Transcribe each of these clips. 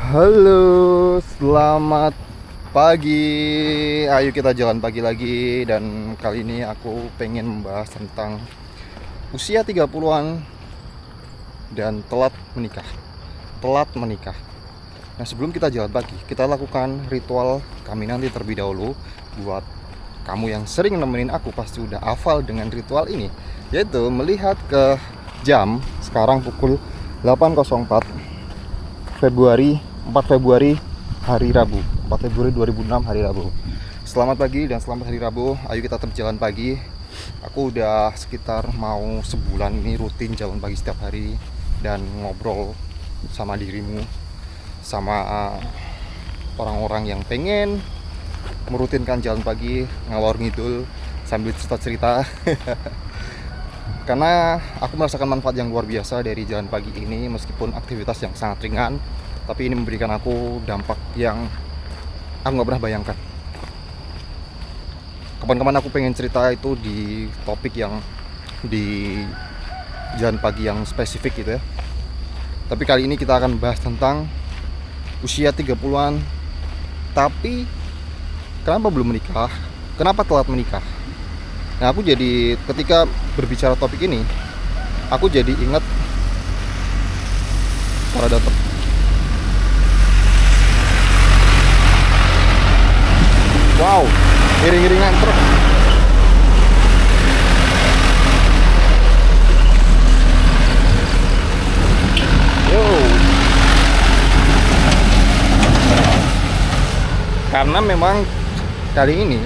Halo, selamat pagi. Ayo kita jalan pagi lagi. Dan kali ini aku pengen membahas tentang usia 30-an dan telat menikah. Telat menikah. Nah, sebelum kita jalan pagi, kita lakukan ritual kami nanti terlebih dahulu. Buat kamu yang sering nemenin aku pasti udah hafal dengan ritual ini, yaitu melihat ke jam. Sekarang pukul 8.04 Februari 4 Februari hari Rabu, 4 Februari 2006 hari Rabu. Selamat pagi dan selamat hari Rabu. Ayo kita tetap jalan pagi. Aku udah sekitar mau sebulan ini rutin jalan pagi setiap hari dan ngobrol sama dirimu, sama orang-orang yang pengen merutinkan jalan pagi, ngalor ngidul sambil cerita-cerita. Karena aku merasakan manfaat yang luar biasa dari jalan pagi ini, meskipun aktivitas yang sangat ringan, tapi ini memberikan aku dampak yang aku nggak pernah bayangkan. Kapan-kapan aku pengen cerita itu di topik yang di jalan pagi yang spesifik gitu ya. Tapi kali ini kita akan bahas tentang usia 30-an, tapi kenapa belum menikah? Kenapa telat menikah? Nah, aku jadi ketika berbicara topik ini, aku jadi ingat para dokter. Wow, iring-iringan truk. Yo. Karena memang kali ini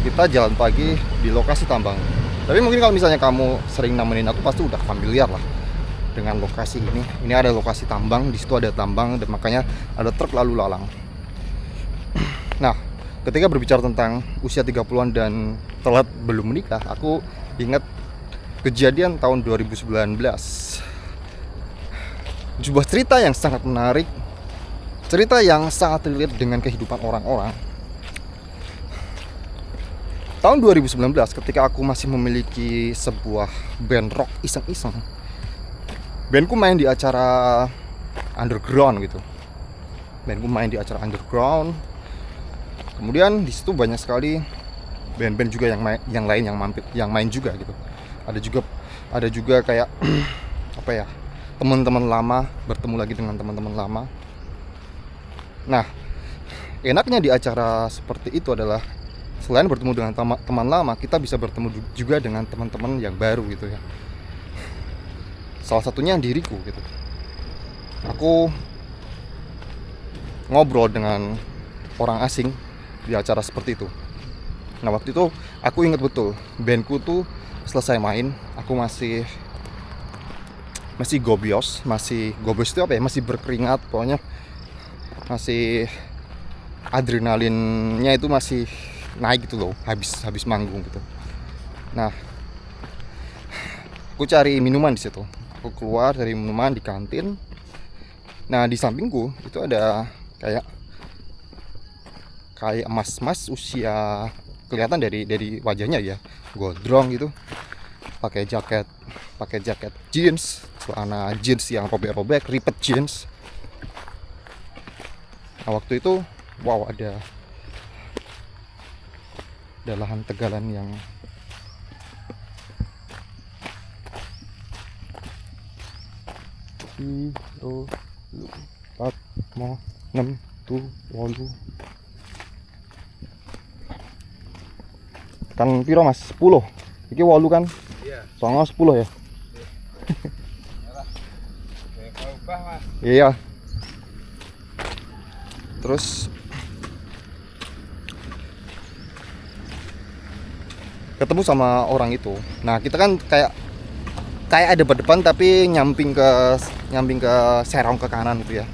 kita jalan pagi di lokasi tambang. Tapi mungkin kalau misalnya kamu sering nemenin aku pasti udah familiar lah dengan lokasi ini. Ini ada lokasi tambang, di situ ada tambang dan makanya ada truk lalu lalang. Nah, ketika berbicara tentang usia 30-an dan telat belum menikah, aku ingat kejadian tahun 2019. Sebuah cerita yang sangat menarik, cerita yang sangat relate dengan kehidupan orang-orang. Tahun 2019 ketika aku masih memiliki sebuah band rock iseng-iseng. Bandku main di acara underground gitu. Bandku main di acara underground. Kemudian di situ banyak sekali band-band juga yang lain yang main juga gitu. Ada juga kayak apa ya? Teman-teman lama bertemu lagi dengan teman-teman lama. Nah, enaknya di acara seperti itu adalah selain bertemu dengan teman lama, kita bisa bertemu juga dengan teman-teman yang baru gitu ya. Salah satunya diriku gitu. Aku ngobrol dengan orang asing di acara seperti itu. Nah, waktu itu aku ingat betul, bandku tuh selesai main, aku masih gobios itu apa ya? Masih berkeringat, pokoknya masih adrenalinnya itu masih naik gitu loh, habis manggung gitu. Nah, aku cari minuman di situ. Aku keluar dari minuman di kantin. Nah, di sampingku itu ada kayak mas-mas usia, kelihatan dari wajahnya ya, gondrong gitu, pakai jaket jeans, celana jeans yang robek-robek, ripet jeans. Nah, waktu itu wow, ada lahan tegalan yang piro 4 mo 6 tu 8 kan piro mas? 10 iki 8 kan? Iya, songo 10 ya? Iya. Terus ketemu sama orang itu. Nah, kita kan kayak ada berdepan tapi nyamping ke serong ke kanan gitu ya.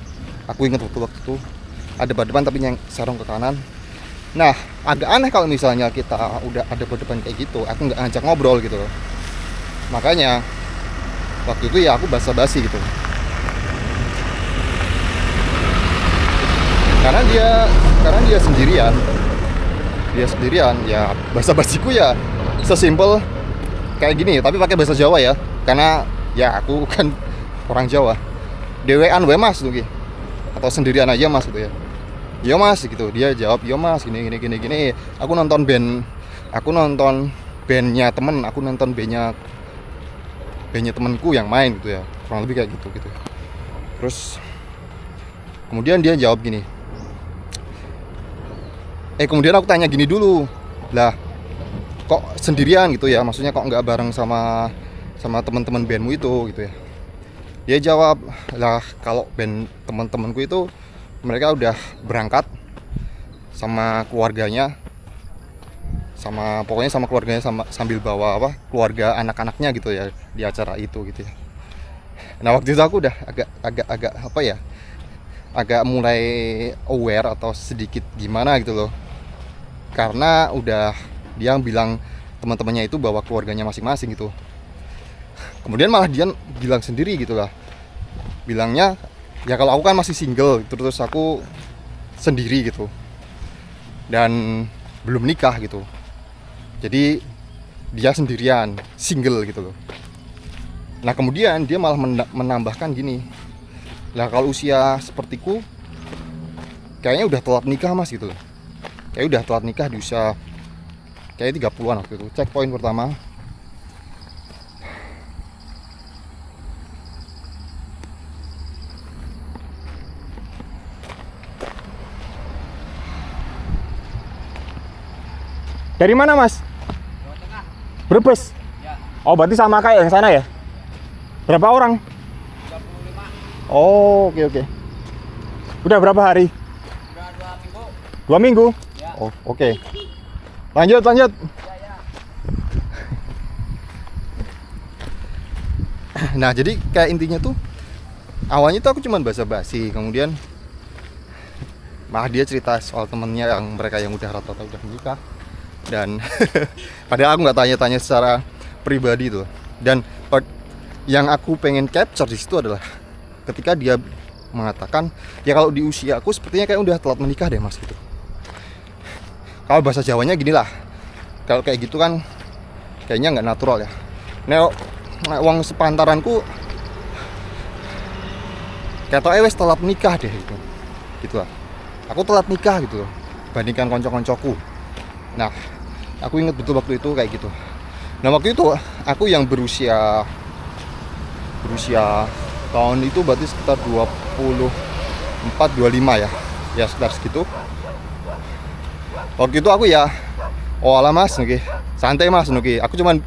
Aku ingat waktu itu ada berdepan tapi serong ke kanan. Nah, agak aneh kalau misalnya kita udah ada berdepan kayak gitu, aku nggak ngajak ngobrol gitu. Makanya waktu itu ya aku basa-basi gitu. Karena dia sendirian. Ya basa-basiku ya sesimpel kayak gini, tapi pakai bahasa Jawa ya. Karena ya aku kan orang Jawa. Dewean we mas tuh ki. atau sendirian aja mas gitu ya. Iya mas gitu, dia jawab iya mas gini. Aku nonton bandnya temen, aku nonton bandnya temenku yang main gitu ya, kurang lebih kayak gitu. Terus kemudian dia jawab gini, kemudian aku tanya gini dulu, lah kok sendirian gitu ya, maksudnya kok nggak bareng sama teman-teman bandmu itu gitu ya. Dia jawab, lah kalau band teman-temanku itu mereka udah berangkat sama keluarganya, pokoknya sama keluarganya, sambil bawa keluarga anak-anaknya gitu ya di acara itu gitu ya. Nah waktu itu aku udah agak mulai aware atau sedikit gimana gitu loh, karena udah dia bilang teman-temannya itu bawa keluarganya masing-masing gitu. Kemudian malah dia bilang sendiri gitu lah, bilangnya ya kalau aku kan masih single, terus aku sendiri gitu dan belum nikah gitu, jadi dia sendirian single gitu loh. Nah kemudian dia malah menambahkan gini, lah kalau usia sepertiku kayaknya udah telat nikah mas gitu loh, kayak udah telat nikah di usia kayak 30-an waktu itu. Cek poin pertama. Dari mana mas? Jawa Tengah. Brebes? Ya. Oh berarti sama kayak yang sana ya? Berapa orang? 35. Oh oke. Udah berapa hari? Udah 2 minggu. 2 minggu? Ya. Oh oke. Lanjut. Ya. Nah jadi kayak intinya tuh, awalnya tuh aku cuman basa-basi, kemudian malah dia cerita soal temennya yang mereka yang udah rata-rata udah menikah. Dan padahal aku nggak tanya-tanya secara pribadi tuh. Dan yang aku pengen capture di situ adalah ketika dia mengatakan, ya kalau di usia aku sepertinya kayak udah telat menikah deh mas gitu. Kalau bahasa Jawanya gini lah, kalau kayak gitu kan kayaknya nggak natural ya. Nah, uang sepantaranku kayak tau wes telat nikah deh gitu lah. Aku telat nikah gitu loh, bandingkan konco-koncoku. Nah aku inget betul waktu itu kayak gitu. Nah waktu itu aku yang berusia tahun itu berarti sekitar 24-25 ya sekitar segitu. Waktu itu aku ya, oh alah mas nuki, santai mas nuki. Aku cuman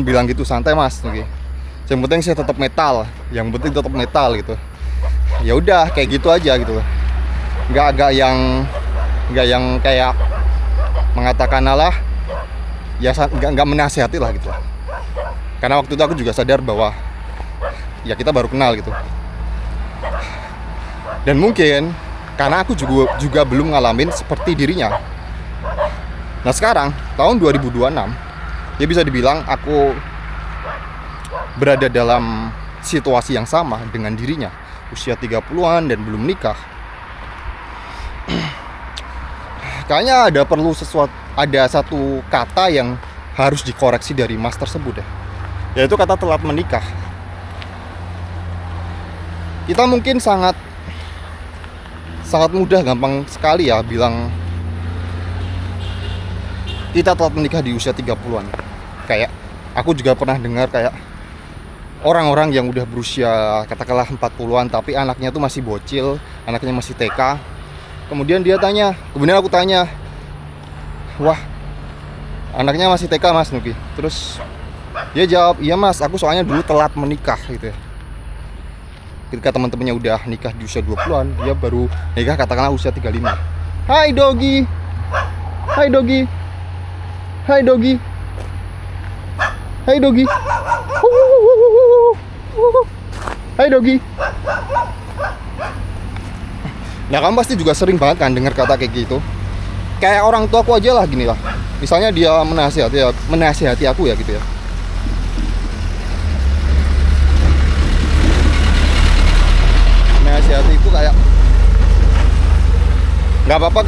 bilang gitu, santai mas nuki. Yang penting saya tetap metal, gitu. Ya udah kayak gitu aja gitu. Nggak yang kayak mengatakan alah, ya nggak menasihati lah gitu. Karena waktu itu aku juga sadar bahwa ya kita baru kenal gitu. Dan mungkin karena aku juga belum ngalamin seperti dirinya. Nah sekarang tahun 2026, ya bisa dibilang aku berada dalam situasi yang sama dengan dirinya, usia 30-an dan belum nikah. Kayaknya ada satu kata yang harus dikoreksi dari mas tersebut ya, yaitu kata telat menikah. Kita mungkin sangat mudah, gampang sekali ya bilang kita telat menikah di usia 30-an. Kayak aku juga pernah dengar kayak orang-orang yang udah berusia katakanlah 40-an tapi anaknya tuh masih bocil, anaknya masih TK. Kemudian aku tanya, wah anaknya masih TK mas Nuki. Terus dia jawab, iya mas, aku soalnya dulu telat menikah gitu ya. Ketika teman-temannya udah nikah di usia 20-an, dia baru nikah katakanlah usia 35. Hai Dogi. Hai Dogi. Hai Dogi. Hai Dogi. Hai Dogi. Nah kamu pasti juga sering banget kan dengar kata kayak gitu. Kayak orang tua aku aja lah gini lah. Misalnya dia menasihati aku ya gitu ya. Menasihati itu kayak nggak apa-apa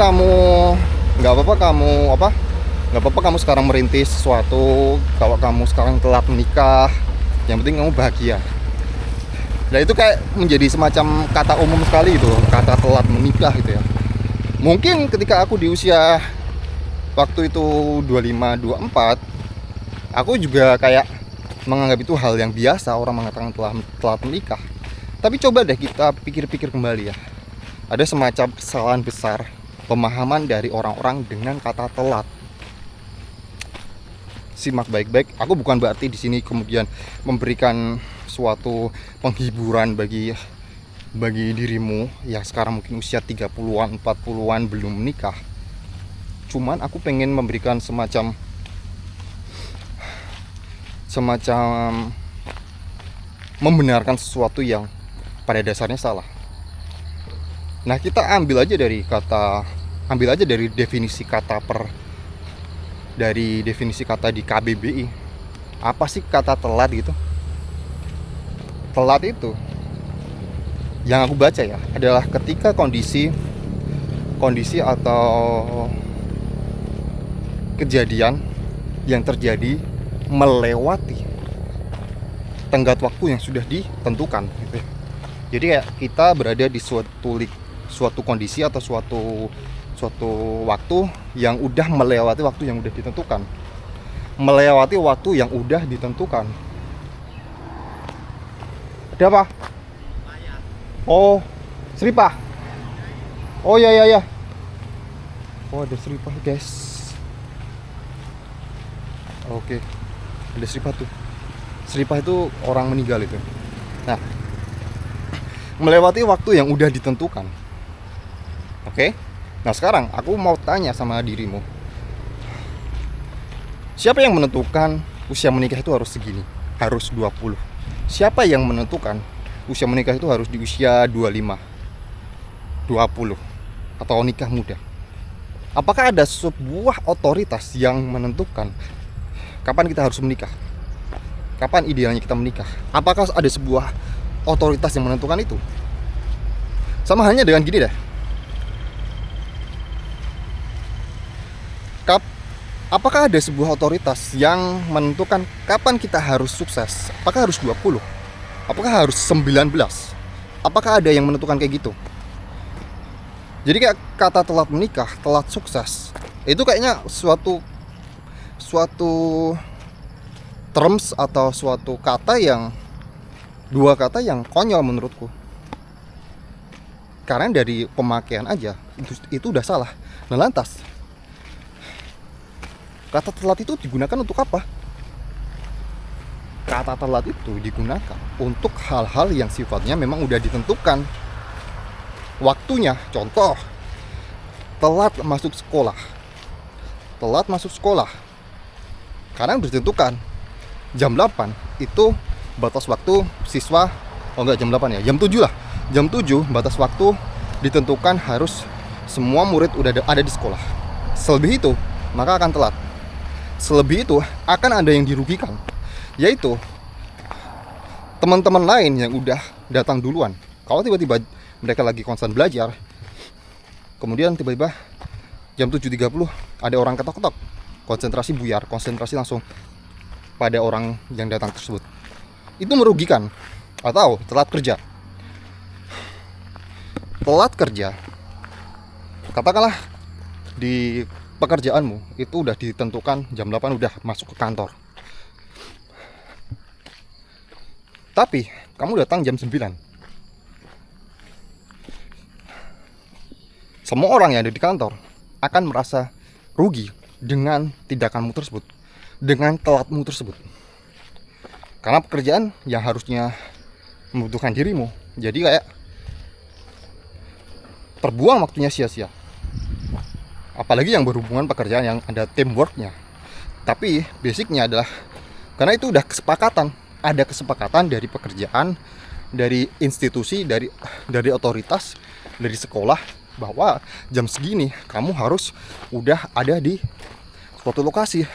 kamu sekarang merintis sesuatu. Kalau kamu sekarang telat menikah, yang penting kamu bahagia. Dan itu kayak menjadi semacam kata umum sekali itu, kata telat menikah gitu ya. Mungkin ketika aku di usia waktu itu 25-24, aku juga kayak menganggap itu hal yang biasa orang mengatakan telat menikah. Tapi coba deh kita pikir-pikir kembali ya. Ada semacam kesalahan besar pemahaman dari orang-orang dengan kata telat. Simak baik-baik. Aku bukan berarti di sini kemudian memberikan suatu penghiburan bagi dirimu yang sekarang mungkin usia 30-an, 40-an belum menikah. Cuman aku pengen memberikan semacam membenarkan sesuatu yang pada dasarnya salah. Nah, kita ambil aja dari definisi kata di KBBI. Apa sih kata telat gitu? Telat itu yang aku baca ya adalah ketika kondisi atau kejadian yang terjadi melewati tenggat waktu yang sudah ditentukan gitu ya. Jadi kayak kita berada di suatu kondisi atau suatu waktu yang udah melewati waktu yang udah ditentukan. Melewati waktu yang udah ditentukan. Ada apa? Oh, seripah. Oh ya. Oh, ada seripah, guys. Oke. Ada seripah tuh. Seripah itu orang meninggal itu. Nah, melewati waktu yang udah ditentukan. Oke. Nah, sekarang aku mau tanya sama dirimu. Siapa yang menentukan usia menikah itu harus segini? Harus 20. Siapa yang menentukan usia menikah itu harus di usia 25, 20 atau nikah muda? Apakah ada sebuah otoritas yang menentukan kapan kita harus menikah? Kapan idealnya kita menikah? Apakah ada sebuah otoritas yang menentukan itu? Sama halnya dengan gini deh. Apakah ada sebuah otoritas yang menentukan kapan kita harus sukses? Apakah harus 20? Apakah harus 19? Apakah ada yang menentukan kayak gitu? Jadi kayak kata telat menikah, telat sukses, itu kayaknya suatu terms atau suatu dua kata yang konyol menurutku. Karena dari pemakaian aja itu udah salah. Nah, lantas kata telat itu digunakan untuk apa? Kata telat itu digunakan untuk hal-hal yang sifatnya memang udah ditentukan waktunya. Contoh, telat masuk sekolah. Telat masuk sekolah karena udah ditentukan jam 8 itu batas waktu siswa. Oh enggak, jam 8 ya, jam 7 lah. Jam 7 batas waktu ditentukan harus semua murid udah ada di sekolah. Selebih itu maka akan telat. Selebih itu akan ada yang dirugikan, yaitu teman-teman lain yang udah datang duluan. Kalau tiba-tiba mereka lagi konsen belajar, kemudian tiba-tiba jam 7.30 ada orang ketok-ketok, konsentrasi buyar, konsentrasi langsung pada orang yang datang tersebut. Itu merugikan. Atau telat kerja. Telat kerja, katakanlah di pekerjaanmu itu udah ditentukan jam 8 udah masuk ke kantor, tapi kamu datang jam 9. Semua orang yang ada di kantor akan merasa rugi dengan tindakanmu tersebut, dengan telatmu tersebut. Karena pekerjaan yang harusnya membutuhkan dirimu, jadi kayak terbuang waktunya sia-sia. Apalagi yang berhubungan pekerjaan yang ada teamworknya. Tapi basicnya adalah karena itu udah kesepakatan, ada kesepakatan dari pekerjaan, dari institusi, dari otoritas, dari sekolah, bahwa jam segini kamu harus udah ada di suatu lokasi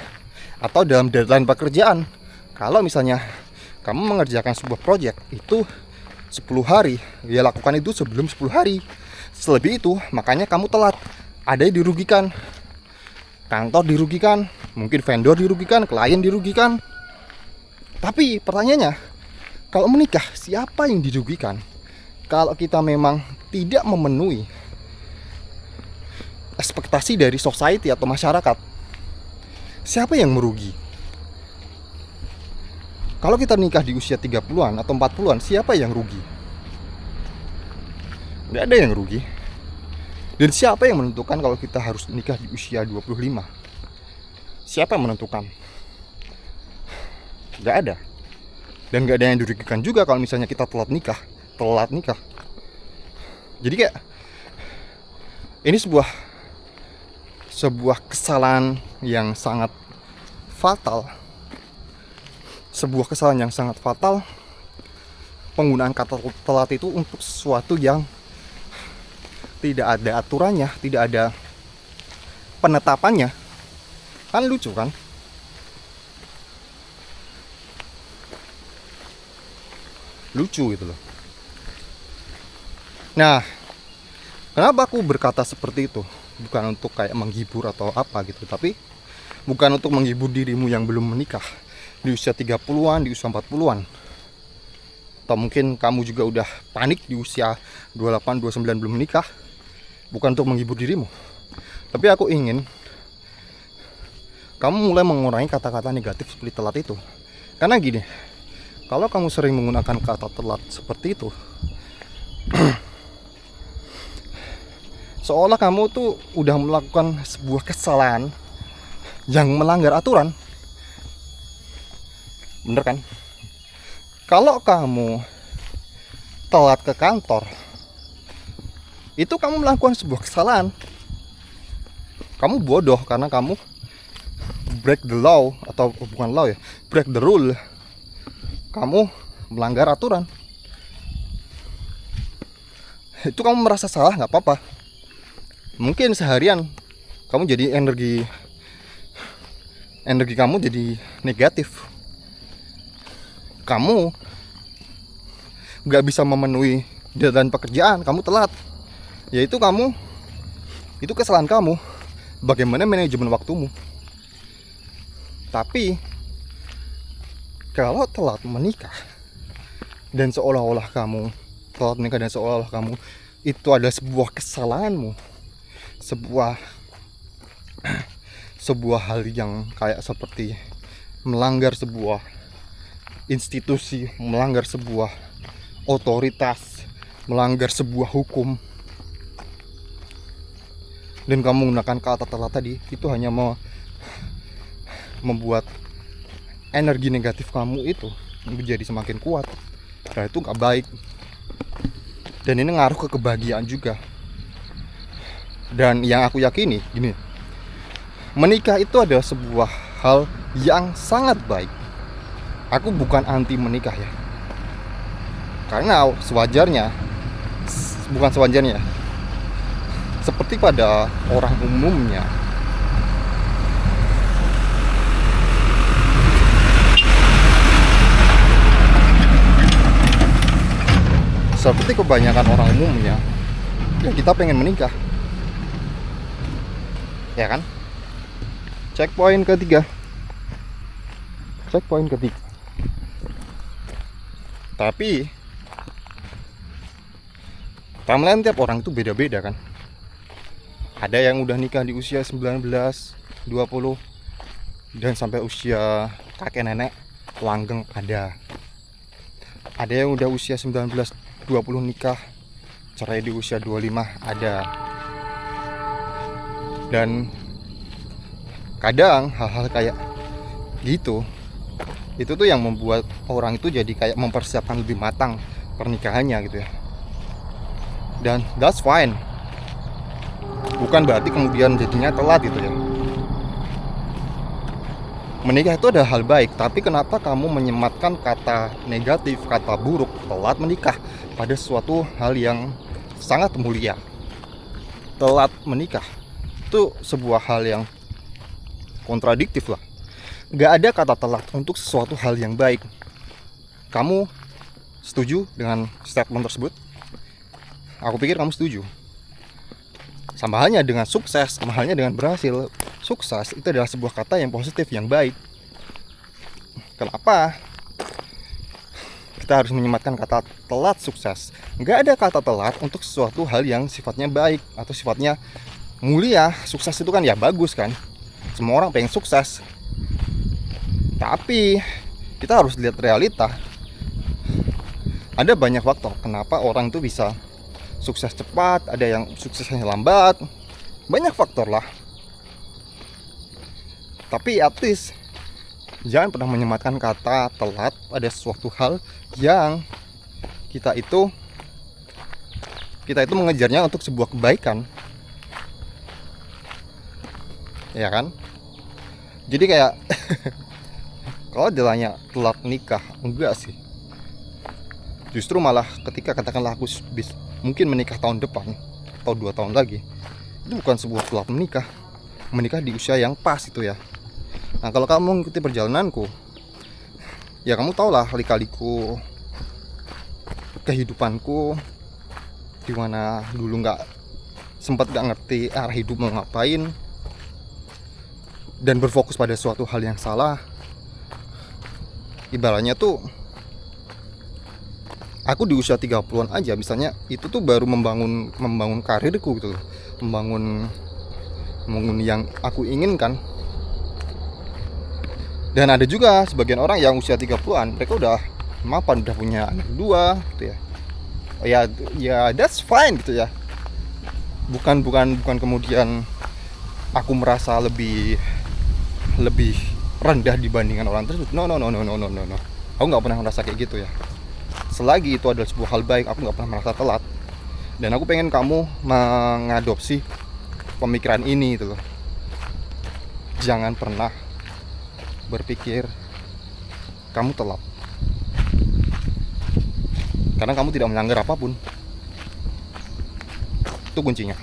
atau dalam deadline pekerjaan. Kalau misalnya kamu mengerjakan sebuah proyek itu 10 hari, ya lakukan itu sebelum 10 hari. Selebih itu makanya kamu telat. Ada yang dirugikan, kantor dirugikan, mungkin vendor dirugikan, klien dirugikan. Tapi pertanyaannya, Kalau menikah, siapa yang dirugikan? Kalau kita memang tidak memenuhi ekspektasi dari society atau masyarakat, siapa yang merugi? Kalau kita nikah di usia 30-an atau 40-an, siapa yang rugi? Nggak ada yang rugi. Dan siapa yang menentukan kalau kita harus nikah di usia 25? Siapa yang menentukan? Nggak ada. Dan nggak ada yang dirugikan juga kalau misalnya kita telat nikah. Jadi kayak ini sebuah kesalahan yang sangat fatal. Sebuah kesalahan yang sangat fatal, penggunaan kata telat itu untuk sesuatu yang tidak ada aturannya, tidak ada penetapannya. Kan lucu kan? Lucu gitu loh. Nah, kenapa aku berkata seperti itu? Bukan untuk kayak menghibur atau apa gitu, tapi bukan untuk menghibur dirimu yang belum menikah di usia 30-an, di usia 40-an. Atau mungkin kamu juga udah panik di usia 28, 29 belum menikah. Bukan untuk menghibur dirimu. Tapi aku ingin kamu mulai mengurangi kata-kata negatif seperti telat itu. Karena gini, kalau kamu sering menggunakan kata telat seperti itu, seolah kamu tuh udah melakukan sebuah kesalahan yang melanggar aturan. Bener kan? Kalau kamu telat ke kantor, itu kamu melakukan sebuah kesalahan. Kamu bodoh karena kamu break the law, atau bukan law ya, break the rule. Kamu melanggar aturan. Itu kamu merasa salah, nggak apa-apa. Mungkin seharian kamu jadi energi kamu jadi negatif. Kamu nggak bisa memenuhi deadline pekerjaan, kamu telat. Yaitu itu kesalahan kamu. Bagaimana manajemen waktumu. Tapi kalau telat menikah dan seolah-olah kamu itu adalah sebuah kesalahanmu, sebuah hal yang kayak seperti melanggar sebuah institusi, melanggar sebuah otoritas, melanggar sebuah hukum, dan kamu menggunakan kata telat tadi, itu hanya membuat energi negatif kamu itu menjadi semakin kuat. Nah, itu gak baik. Dan ini ngaruh ke kebahagiaan juga. Dan yang aku yakini gini, menikah itu adalah sebuah hal yang sangat baik. Aku bukan anti menikah ya, karena bukan sewajarnya, seperti pada orang umumnya, seperti kebanyakan orang umumnya, ya kita pengen menikah, ya kan? Checkpoint ketiga. Tapi timeline tiap orang itu beda-beda kan. Ada yang udah nikah di usia 19, 20, dan sampai usia kakek nenek langgeng ada. Ada yang udah usia 19, 20 nikah, cerai di usia 25 ada. Dan kadang hal-hal kayak gitu, itu tuh yang membuat orang itu jadi kayak mempersiapkan lebih matang pernikahannya gitu ya. Dan that's fine. Bukan berarti kemudian jadinya telat gitu ya. Menikah itu adalah hal baik, tapi kenapa kamu menyematkan kata negatif, kata buruk, telat menikah pada suatu hal yang sangat mulia? Telat menikah itu sebuah hal yang kontradiktif lah. Gak ada kata telat untuk sesuatu hal yang baik. Kamu setuju dengan statement tersebut? Aku pikir kamu setuju. Sama halnya dengan sukses, sama halnya dengan berhasil. Sukses itu adalah sebuah kata yang positif, yang baik. Kenapa? kita harus menyematkan kata telat sukses. Nggak ada kata telat untuk sesuatu hal yang sifatnya baik atau sifatnya mulia. Sukses itu kan ya bagus kan, semua orang pengen sukses. Tapi kita harus lihat realita. Ada banyak faktor kenapa orang itu bisa sukses cepat, ada yang suksesnya lambat. Banyak faktor lah. Tapi at least jangan pernah menyematkan kata telat pada suatu hal yang kita itu mengejarnya untuk sebuah kebaikan. Ya kan? Jadi kayak kalau ditanya telat nikah, enggak sih. Justru malah ketika katakanlah aku mungkin menikah tahun depan atau 2 tahun lagi, itu bukan sebuah telat menikah. Menikah di usia yang pas itu ya. Nah, kalau kamu mengikuti perjalananku, ya kamu tahulah lika-liku kehidupanku, dimana dulu sempat nggak ngerti arah hidup mau ngapain, dan berfokus pada suatu hal yang salah. Ibaratnya tuh aku di usia 30-an aja misalnya, itu tuh baru membangun karirku gitu loh. Membangun yang aku inginkan. Dan ada juga sebagian orang yang usia 30-an, mereka udah mapan, udah punya anak 2 gitu ya. Ya that's fine gitu ya. Bukan kemudian aku merasa lebih rendah dibandingkan orang tersebut. No. Aku nggak pernah merasa kayak gitu ya. Selagi itu adalah sebuah hal baik, aku nggak pernah merasa telat. Dan aku pengen kamu mengadopsi pemikiran ini gitu loh. Jangan pernah berpikir kamu telat, karena kamu tidak melanggar apapun. Itu kuncinya.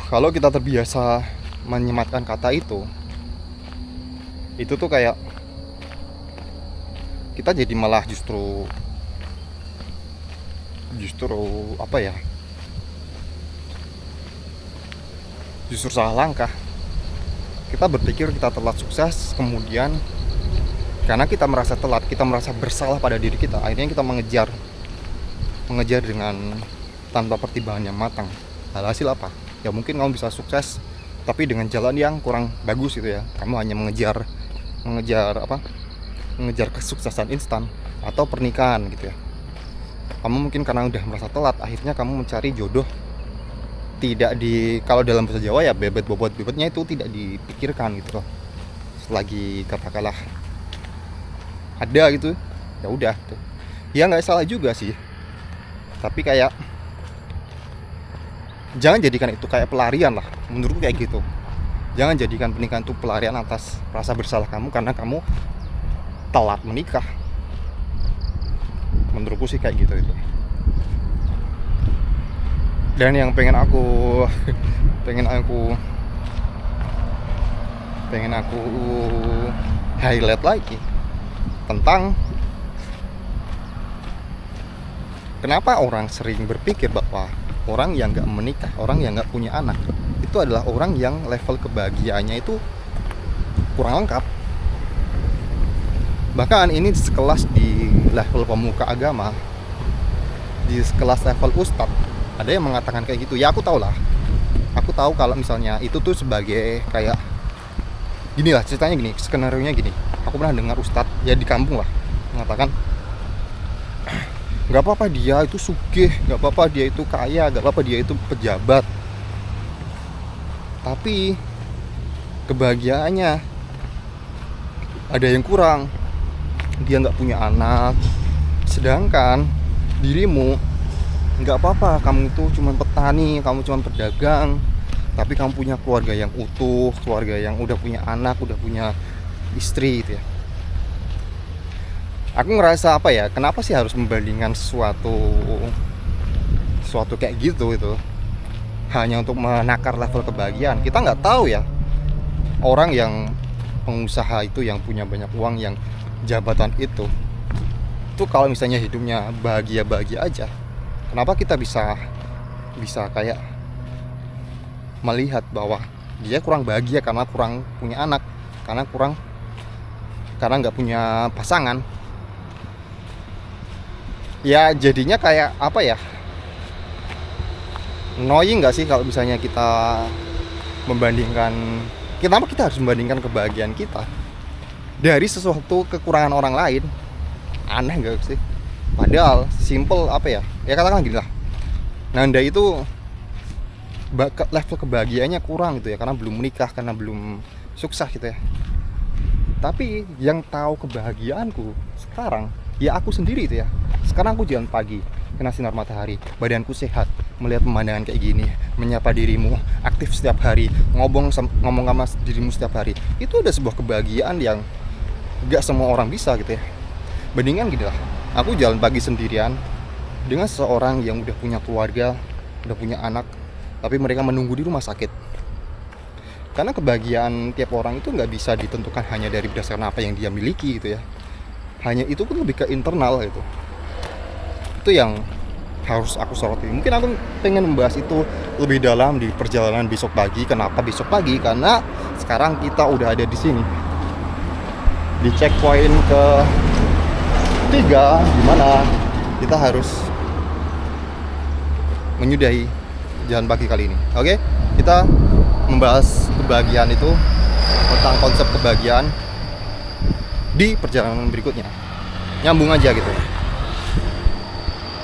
Kalau kita terbiasa menyematkan kata itu tuh kayak kita jadi malah justru apa ya, justru salah langkah. Kita berpikir kita telat sukses, kemudian karena kita merasa telat, kita merasa bersalah pada diri kita, akhirnya kita mengejar dengan tanpa pertimbangan yang matang. Alhasil apa? Ya mungkin kamu bisa sukses tapi dengan jalan yang kurang bagus gitu ya. Kamu hanya mengejar kesuksesan instan atau pernikahan gitu ya. Kamu mungkin karena udah merasa telat, akhirnya kamu mencari jodoh kalau dalam bahasa Jawa ya bebetnya itu tidak dipikirkan gitu loh. Selagi katakanlah ada gitu, ya udah gitu. Ya nggak salah juga sih, tapi kayak jangan jadikan itu kayak pelarian lah, menurutku kayak gitu. Jangan jadikan pernikahan itu pelarian atas rasa bersalah kamu karena kamu telat menikah. Menurutku sih kayak gitu itu. Dan yang pengen aku highlight lagi tentang kenapa orang sering berpikir bahwa orang yang gak menikah, orang yang gak punya anak, itu adalah orang yang level kebahagiaannya itu kurang lengkap. Bahkan ini sekelas di level pemuka agama, di sekelas level ustadz, ada yang mengatakan kayak gitu. Ya aku tahu kalau misalnya itu tuh sebagai kayak gini lah ceritanya, gini skenarionya gini. Aku pernah dengar ustadz ya di kampung lah mengatakan, nggak apa-apa dia itu sugih, nggak apa-apa dia itu kaya, nggak apa-apa dia itu pejabat, tapi kebahagiaannya ada yang kurang. Dia nggak punya anak, sedangkan dirimu nggak apa-apa, kamu itu cuma petani, kamu cuma pedagang, tapi kamu punya keluarga yang utuh, keluarga yang udah punya anak, udah punya istri gitu ya. Aku ngerasa apa ya, kenapa sih harus membandingkan suatu kayak gitu itu hanya untuk menakar level kebahagiaan. Kita nggak tahu ya, orang yang pengusaha itu, yang punya banyak uang, yang jabatan itu kalau misalnya hidupnya bahagia-bahagia aja, kenapa kita bisa kayak melihat bahwa dia kurang bahagia karena kurang punya anak, karena nggak punya pasangan. Ya jadinya kayak apa ya, annoying nggak sih kalau misalnya kita membandingkan, kenapa kita harus membandingkan kebahagiaan kita dari sesuatu kekurangan orang lain? Aneh nggak sih? Padahal simple apa ya, ya katakan gini lah, Nanda itu level kebahagiaannya kurang gitu ya, karena belum menikah, karena belum sukses gitu ya. Tapi yang tahu kebahagiaanku sekarang ya aku sendiri itu ya. Sekarang aku jalan pagi, kena sinar matahari, badanku sehat, melihat pemandangan kayak gini, menyapa dirimu, aktif setiap hari, ngomong sama dirimu setiap hari, itu udah sebuah kebahagiaan yang gak semua orang bisa gitu ya. Bandingan gini lah, aku jalan pagi sendirian dengan seseorang yang udah punya keluarga, udah punya anak, tapi mereka menunggu di rumah sakit. Karena kebahagiaan tiap orang itu nggak bisa ditentukan hanya dari berdasarkan apa yang dia miliki gitu ya. Hanya itu pun lebih ke internal gitu. Itu yang harus aku soroti. Mungkin aku pengen membahas itu lebih dalam di perjalanan besok pagi. Kenapa besok pagi? Karena sekarang kita udah ada di sini, di checkpoint ke 3, dimana kita harus menyudahi jalan pagi kali ini. Oke, kita membahas kebahagiaan itu, tentang konsep kebahagiaan di perjalanan berikutnya. Nyambung aja gitu.